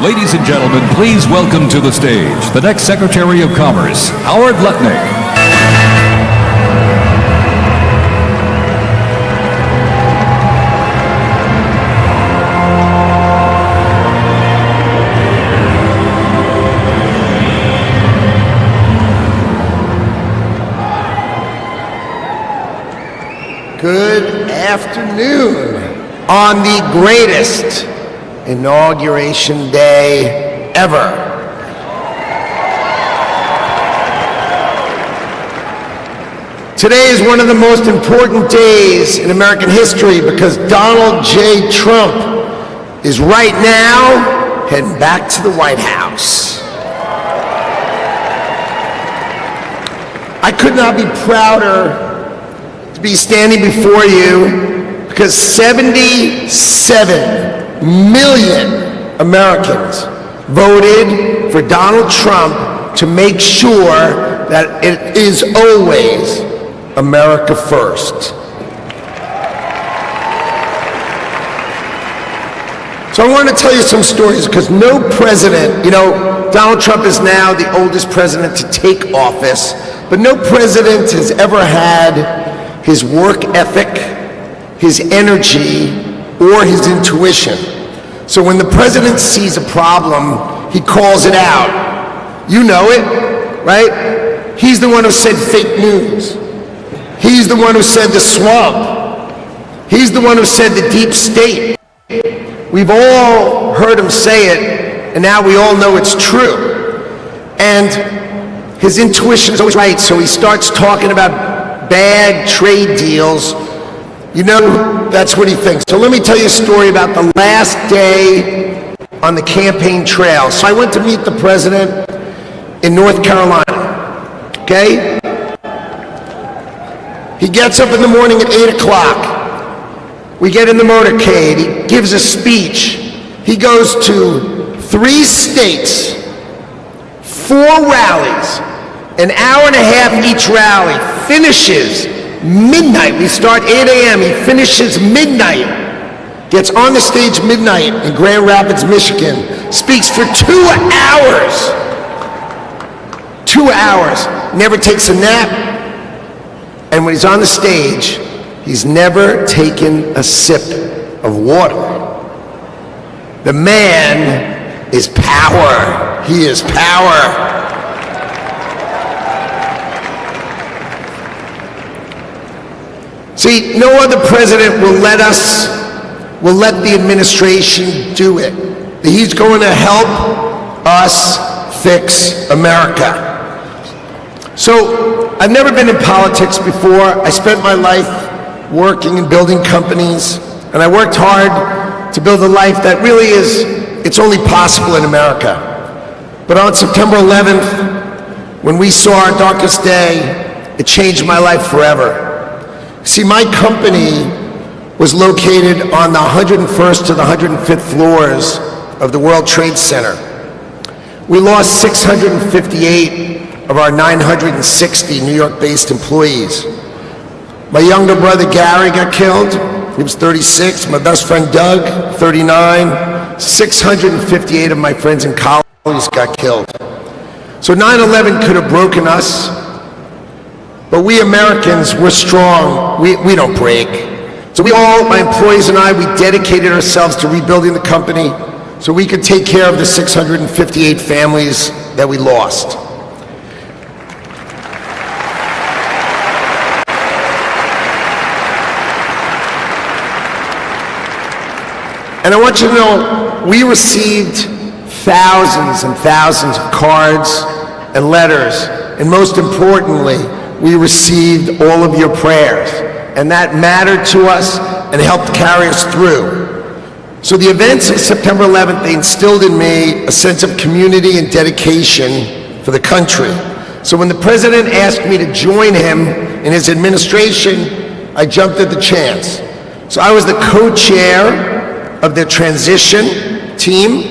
Ladies and gentlemen, please welcome to the stage the next Secretary of Commerce, Howard Lutnick. Good afternoon on the greatest inauguration day ever. Today is one of the most important days in American history because Donald J. Trump is right now heading back to the White House. I could not be prouder to be standing before you because 77 million Americans voted for Donald Trump to make sure that it is always America first. So I want to tell you some stories because no president, Donald Trump is now the oldest president to take office, but no president has ever had his work ethic, his energy, or his intuition. So when the president sees a problem, he calls it out. You know it, right? He's the one who said fake news. He's the one who said the swamp. He's the one who said the deep state. We've all heard him say it, and now we all know it's true. And his intuition is always right, so he starts talking about bad trade deals. That's what he thinks. So let me tell you a story about the last day on the campaign trail. So I went to meet the president in North Carolina, okay? He gets up in the morning at 8 o'clock. We get in the motorcade. He gives a speech. He goes to 3 states, 4 rallies, an hour and a half each rally, finishes midnight. We start 8 a.m., he finishes midnight, gets on the stage midnight in Grand Rapids, Michigan, speaks for 2 hours. 2 hours, never takes a nap, and when he's on the stage, he's never taken a sip of water. The man is power. He is power. See, no other president will let the administration do it. He's going to help us fix America. So, I've never been in politics before. I spent my life working and building companies, and I worked hard to build a life that really it's only possible in America. But on September 11th, when we saw our darkest day, it changed my life forever. See, my company was located on the 101st to the 105th floors of the World Trade Center. We lost 658 of our 960 New York-based employees. My younger brother Gary got killed. He was 36. My best friend Doug, 39. 658 of my friends and colleagues got killed. So 9/11 could have broken us. But we Americans, we're strong. We don't break. So my employees and I, we dedicated ourselves to rebuilding the company so we could take care of the 658 families that we lost. And I want you to know, we received thousands and thousands of cards and letters, and most importantly, we received all of your prayers, and that mattered to us and helped carry us through. So the events of September 11th, they instilled in me a sense of community and dedication for the country. So when the president asked me to join him in his administration, I jumped at the chance. So I was the co-chair of the transition team,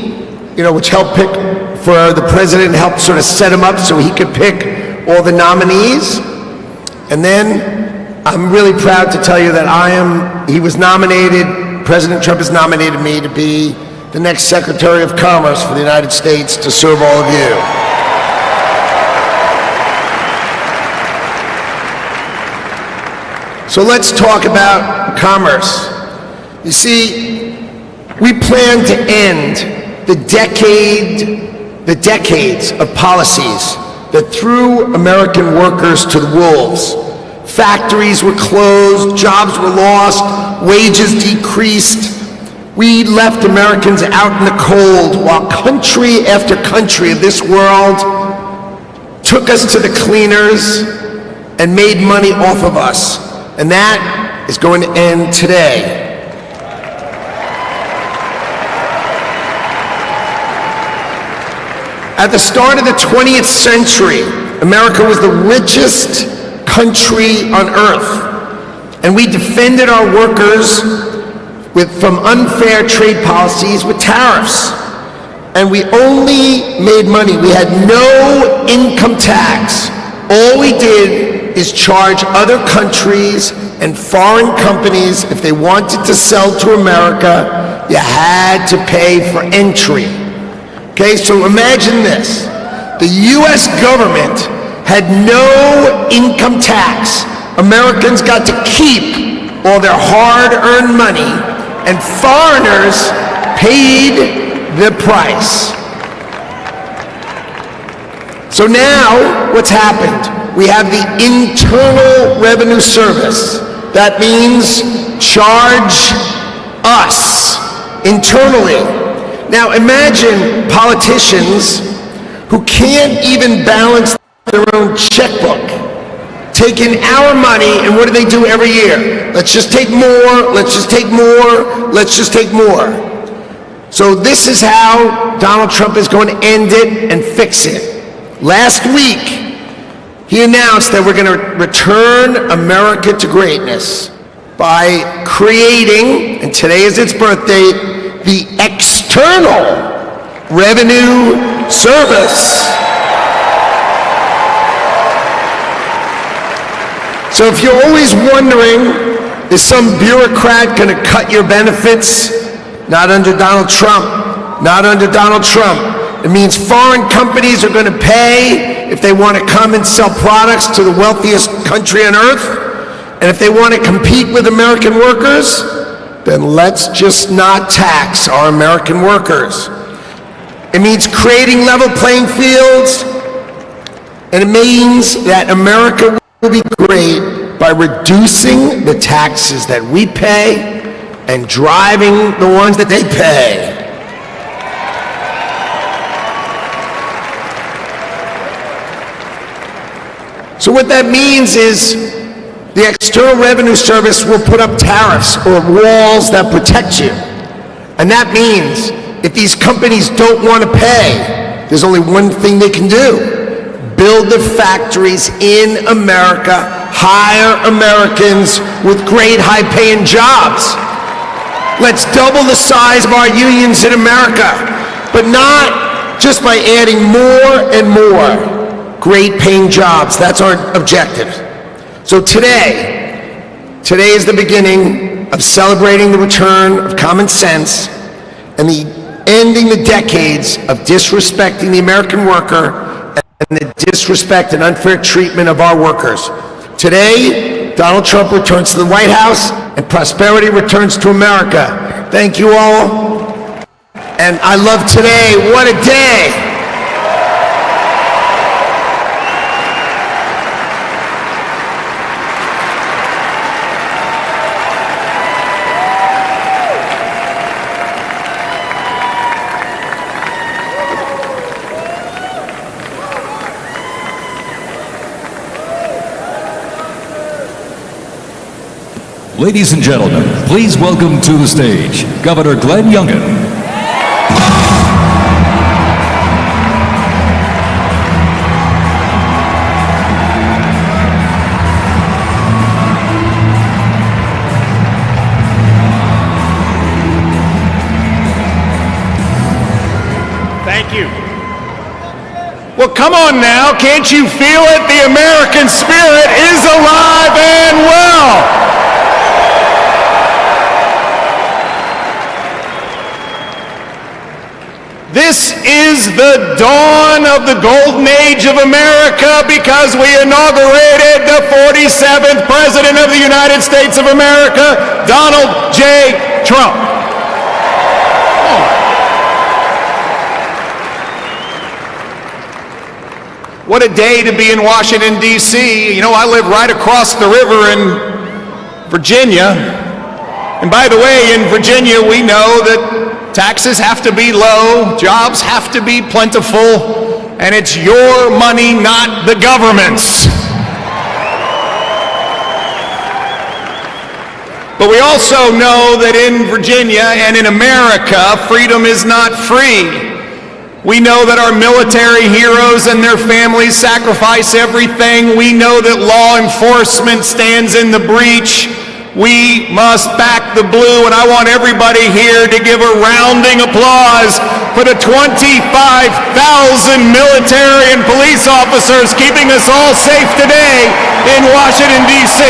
which helped pick for the president, helped sort of set him up so he could pick all the nominees. And then I'm really proud to tell you that President Trump has nominated me to be the next Secretary of Commerce for the United States to serve all of you. So let's talk about commerce. You see, we plan to end the decades of policies that threw American workers to the wolves. Factories were closed, jobs were lost, wages decreased. We left Americans out in the cold while country after country of this world took us to the cleaners and made money off of us. And that is going to end today. At the start of the 20th century, America was the richest country on earth, and we defended our workers from unfair trade policies with tariffs. And we only made money. We had no income tax. All we did is charge other countries and foreign companies, if they wanted to sell to America, you had to pay for entry. Okay, so imagine this. The US government had no income tax. Americans got to keep all their hard-earned money, and foreigners paid the price. So now, what's happened? We have the Internal Revenue Service. That means charge us internally. Now imagine politicians who can't even balance their own checkbook, taking our money, and what do they do every year? Let's just take more, let's just take more, let's just take more. So this is how Donald Trump is going to end it and fix it. Last week, he announced that we're going to return America to greatness by creating, and today is its birthday, the External Revenue Service. So if you're always wondering, is some bureaucrat going to cut your benefits? Not under Donald Trump. Not under Donald Trump. It means foreign companies are going to pay if they want to come and sell products to the wealthiest country on earth. And if they want to compete with American workers, then let's just not tax our American workers. It means creating level playing fields, and it means that America will be great by reducing the taxes that we pay and driving the ones that they pay. So what that means is the External Revenue Service will put up tariffs or walls that protect you. And that means if these companies don't want to pay, there's only one thing they can do. Build the factories in America, hire Americans with great high-paying jobs. Let's double the size of our unions in America, but not just by adding more and more great paying jobs. That's our objective. So today is the beginning of celebrating the return of common sense and ending the decades of disrespecting the American worker and the disrespect and unfair treatment of our workers. Today, Donald Trump returns to the White House and prosperity returns to America. Thank you all. And I love today. What a day. Ladies and gentlemen, please welcome to the stage Governor Glenn Youngkin. Thank you. Well, come on now, can't you feel it? The American spirit is alive and well. is the dawn of the golden age of America because we inaugurated the 47th President of the United States of America, Donald J. Trump. What a day to be in Washington, D.C. You know, I live right across the river in Virginia. And by the way, in Virginia, we know that taxes have to be low, jobs have to be plentiful, and it's your money, not the government's. But we also know that in Virginia and in America, freedom is not free. We know that our military heroes and their families sacrifice everything. We know that law enforcement stands in the breach. We must back the blue, and I want everybody here to give a rounding applause for the 25,000 military and police officers keeping us all safe today in Washington, D.C.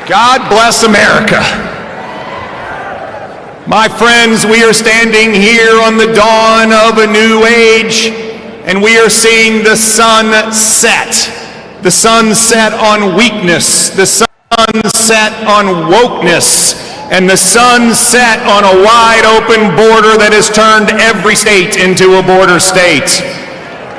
God bless America. My friends, we are standing here on the dawn of a new age, and we are seeing the sun set. The sun set on weakness, the sun set on wokeness, and the sun set on a wide open border that has turned every state into a border state.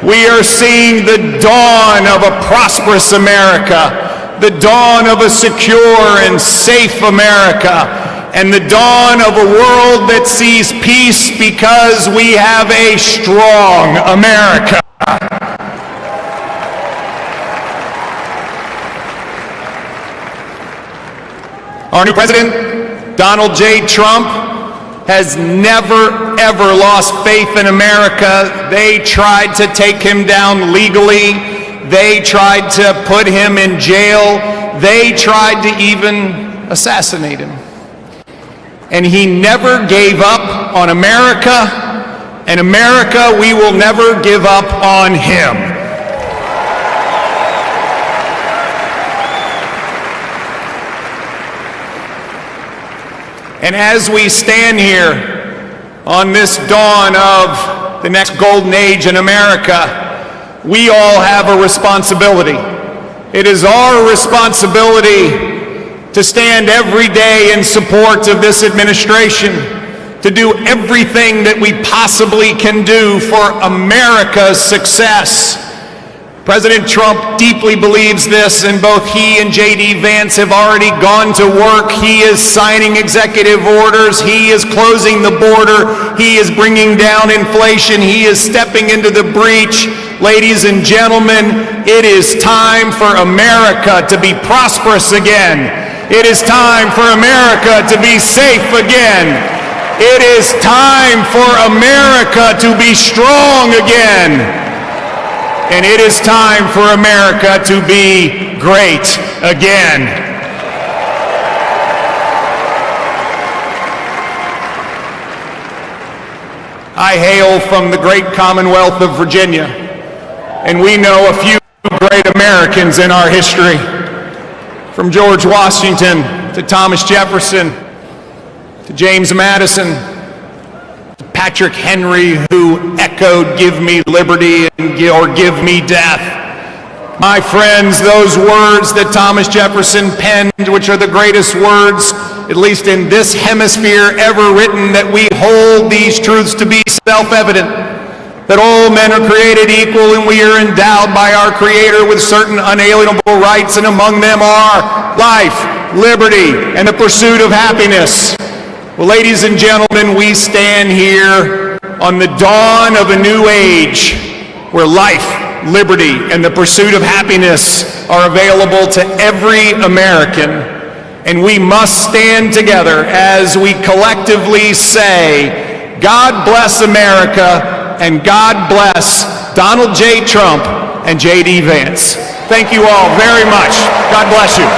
We are seeing the dawn of a prosperous America, the dawn of a secure and safe America, and the dawn of a world that sees peace because we have a strong America. Our new president, Donald J. Trump, has never, ever lost faith in America. They tried to take him down legally. They tried to put him in jail. They tried to even assassinate him. And he never gave up on America, and America, we will never give up on him. And as we stand here on this dawn of the next golden age in America, we all have a responsibility. It is our responsibility to stand every day in support of this administration, to do everything that we possibly can do for America's success. President Trump deeply believes this, and both he and J.D. Vance have already gone to work. He is signing executive orders. He is closing the border. He is bringing down inflation. He is stepping into the breach. Ladies and gentlemen, it is time for America to be prosperous again. It is time for America to be safe again. It is time for America to be strong again. And it is time for America to be great again. I hail from the great Commonwealth of Virginia, and we know a few great Americans in our history. From George Washington to Thomas Jefferson to James Madison, Patrick Henry, who echoed, "Give me liberty," or "Give me death." My friends, those words that Thomas Jefferson penned, which are the greatest words, at least in this hemisphere, ever written, that we hold these truths to be self-evident, that all men are created equal and we are endowed by our Creator with certain unalienable rights, and among them are life, liberty, and the pursuit of happiness. Well, ladies and gentlemen, we stand here on the dawn of a new age where life, liberty, and the pursuit of happiness are available to every American, and we must stand together as we collectively say, God bless America, and God bless Donald J. Trump and J.D. Vance. Thank you all very much. God bless you.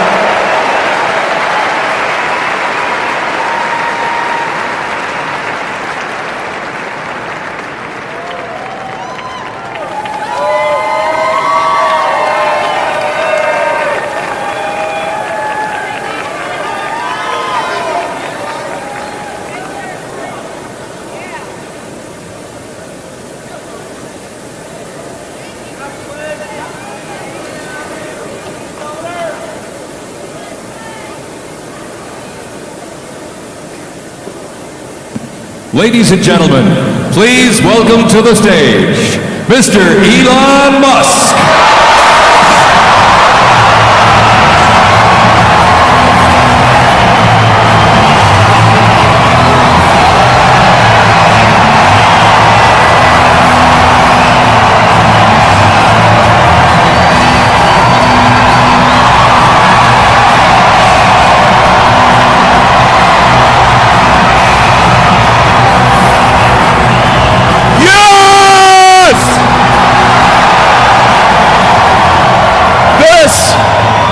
Ladies and gentlemen, please welcome to the stage, Mr. Elon Musk.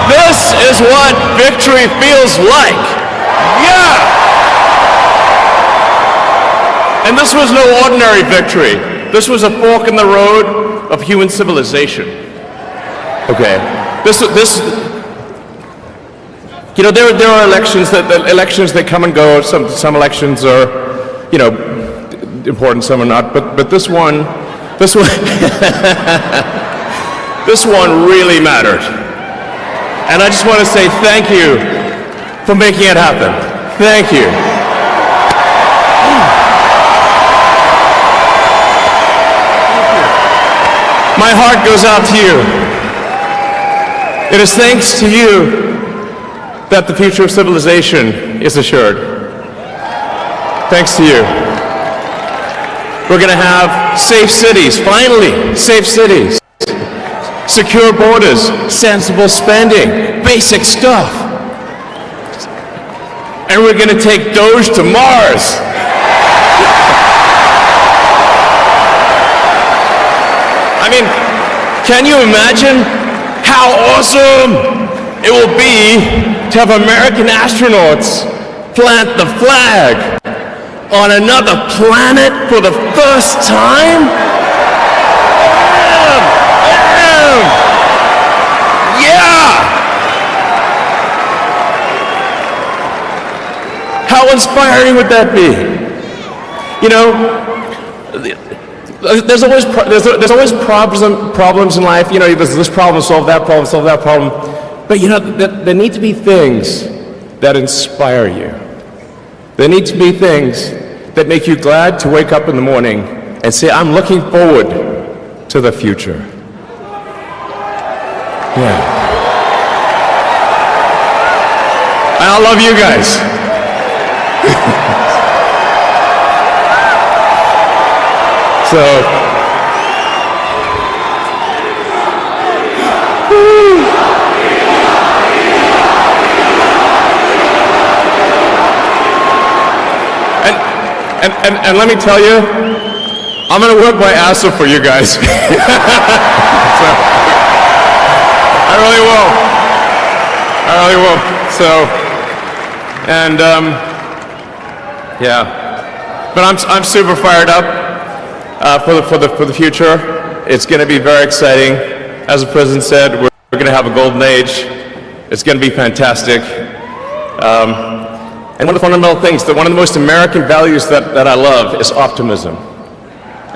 This is what victory feels like. Yeah! And this was no ordinary victory. This was a fork in the road of human civilization. Okay. You know, there are elections that come and go. Some elections are, you know, important, some are not. But this one, this one really mattered. And I just want to say thank you for making it happen. Thank you. My heart goes out to you. It is thanks to you that the future of civilization is assured. Thanks to you. We're going to have safe cities, finally, safe cities. Secure borders, sensible spending, basic stuff. And we're going to take Doge to Mars. I mean, can you imagine how awesome it will be to have American astronauts plant the flag on another planet for the first time? How inspiring would that be? You know, there's always problems in life. You know, there's this problem, solve that problem. But you know, there need to be things that inspire you. There need to be things that make you glad to wake up in the morning and say, I'm looking forward to the future. Yeah. And I love you guys. So, and let me tell you, I'm gonna work my ass off for you guys. So, I really will. So, and yeah, but I'm super fired up for the future. It's going to be very exciting. As the president said, we're going to have a golden age. It's going to be fantastic. And one of the fundamental things, that one of the most American values that I love is optimism,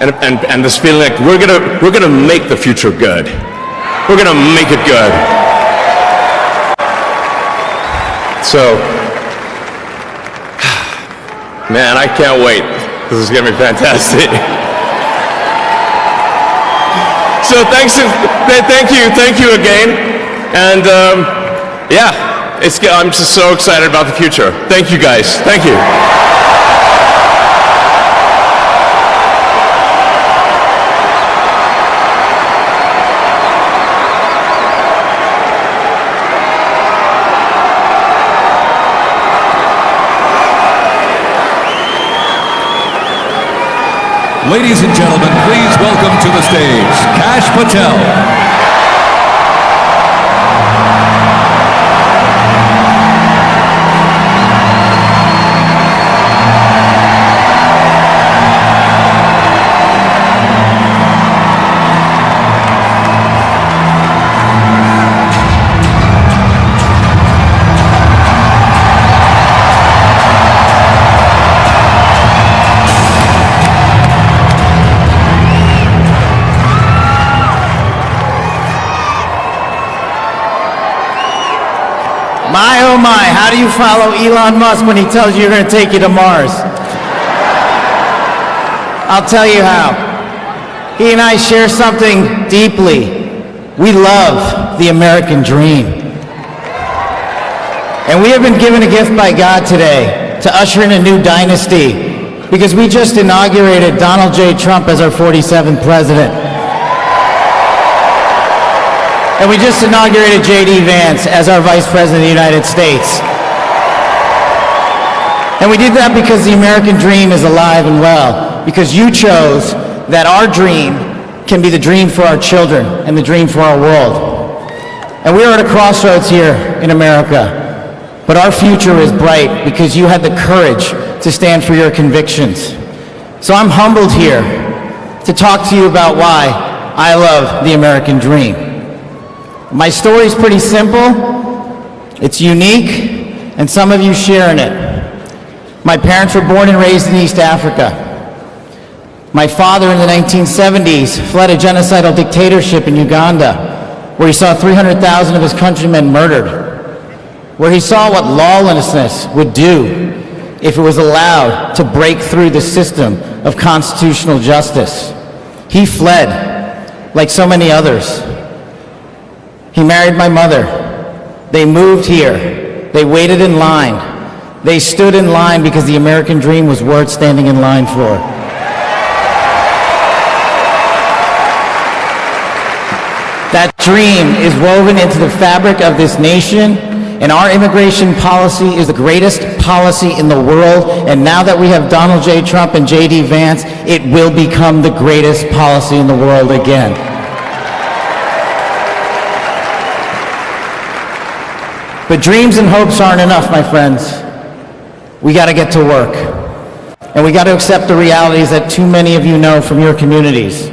and this feeling like we're gonna make the future good. We're gonna make it good. So, man, I can't wait. This is gonna be fantastic. So thank you again, and yeah. I'm just so excited about the future. Thank you guys. Thank you. Ladies and gentlemen, please welcome to the stage, Kash Patel. My, oh my, how do you follow Elon Musk when he tells you you're going to take you to Mars? I'll tell you how. He and I share something deeply. We love the American dream. And we have been given a gift by God today to usher in a new dynasty because we just inaugurated Donald J. Trump as our 47th president. And we just inaugurated J.D. Vance as our Vice President of the United States. And we did that because the American dream is alive and well, because you chose that our dream can be the dream for our children and the dream for our world. And we are at a crossroads here in America, but our future is bright because you had the courage to stand for your convictions. So I'm humbled here to talk to you about why I love the American dream. My story is pretty simple, it's unique, and some of you share in it. My parents were born and raised in East Africa. My father in the 1970s fled a genocidal dictatorship in Uganda, where he saw 300,000 of his countrymen murdered, where he saw what lawlessness would do if it was allowed to break through the system of constitutional justice. He fled, like so many others. He married my mother. They moved here. They waited in line. They stood in line because the American dream was worth standing in line for. That dream is woven into the fabric of this nation, and our immigration policy is the greatest policy in the world, and now that we have Donald J. Trump and J.D. Vance, it will become the greatest policy in the world again. But dreams and hopes aren't enough, my friends. We got to get to work. And we got to accept the realities that too many of you know from your communities.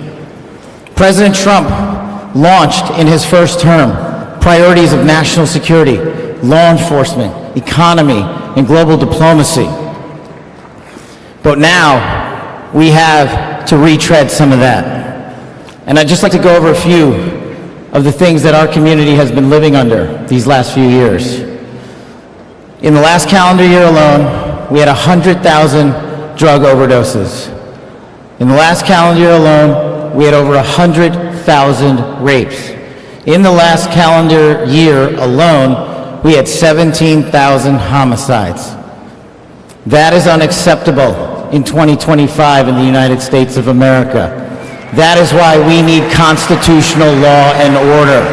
President Trump launched in his first term priorities of national security, law enforcement, economy, and global diplomacy. But now we have to retread some of that. And I'd just like to go over a few of the things that our community has been living under these last few years. In the last calendar year alone, we had 100,000 drug overdoses. In the last calendar year alone, we had over 100,000 rapes. In the last calendar year alone, we had 17,000 homicides. That is unacceptable in 2025 in the United States of America. That is why we need constitutional law and order.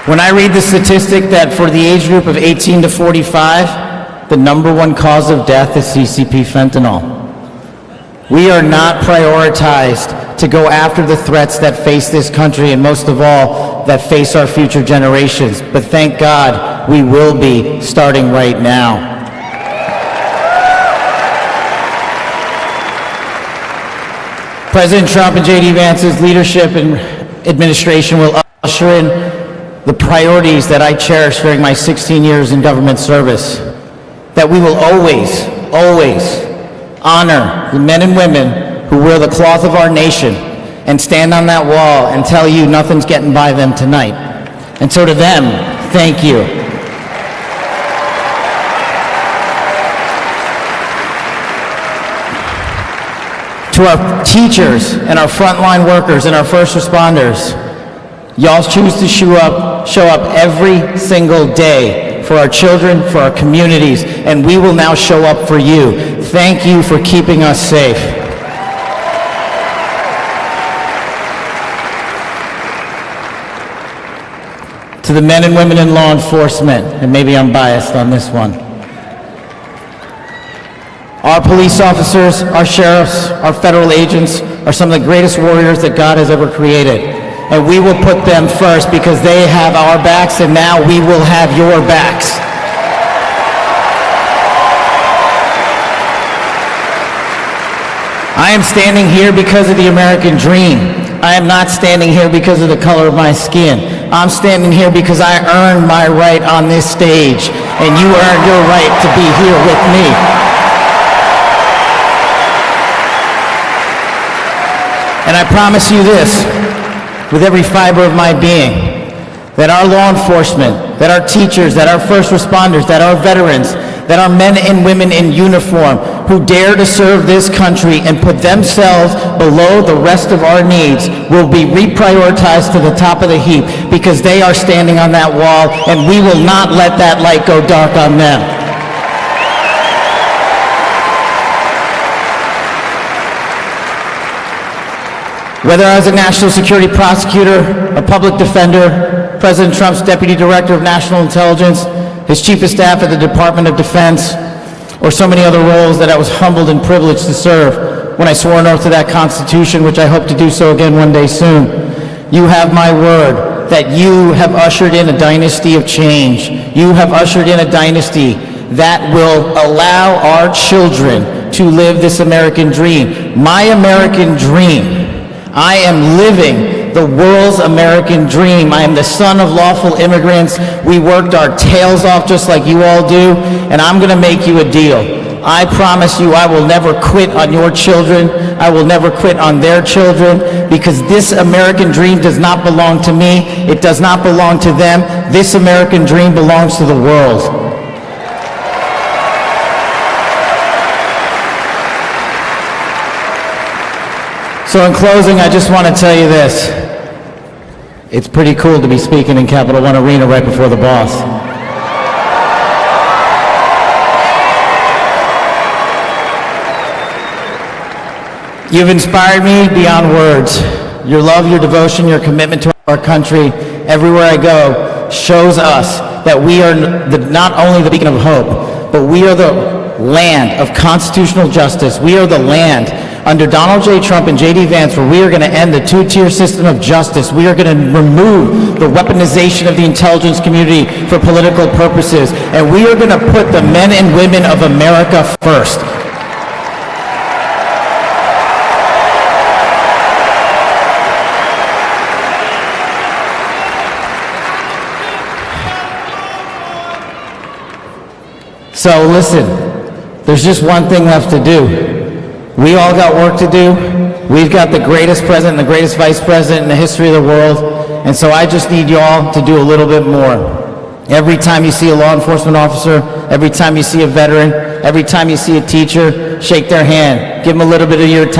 When I read the statistic that for the age group of 18 to 45, the #1 cause of death is CCP fentanyl. We are not prioritized to go after the threats that face this country and most of all, that face our future generations. But thank God, we will be starting right now. President Trump and J.D. Vance's leadership and administration will usher in the priorities that I cherished during my 16 years in government service. That we will always, always honor the men and women who wear the cloth of our nation and stand on that wall and tell you nothing's getting by them tonight. And so to them, thank you. To our teachers and our frontline workers and our first responders, y'all choose to show up every single day for our children, for our communities, and we will now show up for you. Thank you for keeping us safe. To the men and women in law enforcement, and maybe I'm biased on this one, our police officers, our sheriffs, our federal agents are some of the greatest warriors that God has ever created. And we will put them first because they have our backs, and now we will have your backs. I am standing here because of the American dream. I am not standing here because of the color of my skin. I'm standing here because I earned my right on this stage, and you earned your right to be here with me. And I promise you this, with every fiber of my being, that our law enforcement, that our teachers, that our first responders, that our veterans, that our men and women in uniform who dare to serve this country and put themselves below the rest of our needs will be reprioritized to the top of the heap because they are standing on that wall, and we will not let that light go dark on them. Whether I was a national security prosecutor, a public defender, President Trump's deputy director of national intelligence, his chief of staff at the Department of Defense, or so many other roles that I was humbled and privileged to serve when I swore an oath to that Constitution, which I hope to do so again one day soon. You have my word that you have ushered in a dynasty of change. You have ushered in a dynasty that will allow our children to live this American dream. My American dream. I am living the world's American dream. I am the son of lawful immigrants. We worked our tails off just like you all do, and I'm going to make you a deal. I promise you I will never quit on your children. I will never quit on their children, because this American dream does not belong to me. It does not belong to them. This American dream belongs to the world. So in closing, I just want to tell you this. It's pretty cool to be speaking in Capital One Arena right before the boss. You've inspired me beyond words. Your love, your devotion, your commitment to our country, everywhere I go, shows us that we are not only the beacon of hope, but we are the land of constitutional justice. We are the land under Donald J. Trump and J.D. Vance, where we are going to end the two-tier system of justice. We are going to remove the weaponization of the intelligence community for political purposes, and we are going to put the men and women of America first. So listen, there's just one thing left to do. We all got work to do. We've got the greatest president and the greatest vice president in the history of the world, and so I just need y'all to do a little bit more. Every time you see a law enforcement officer, every time you see a veteran, every time you see a teacher, shake their hand. Give them a little bit of your time.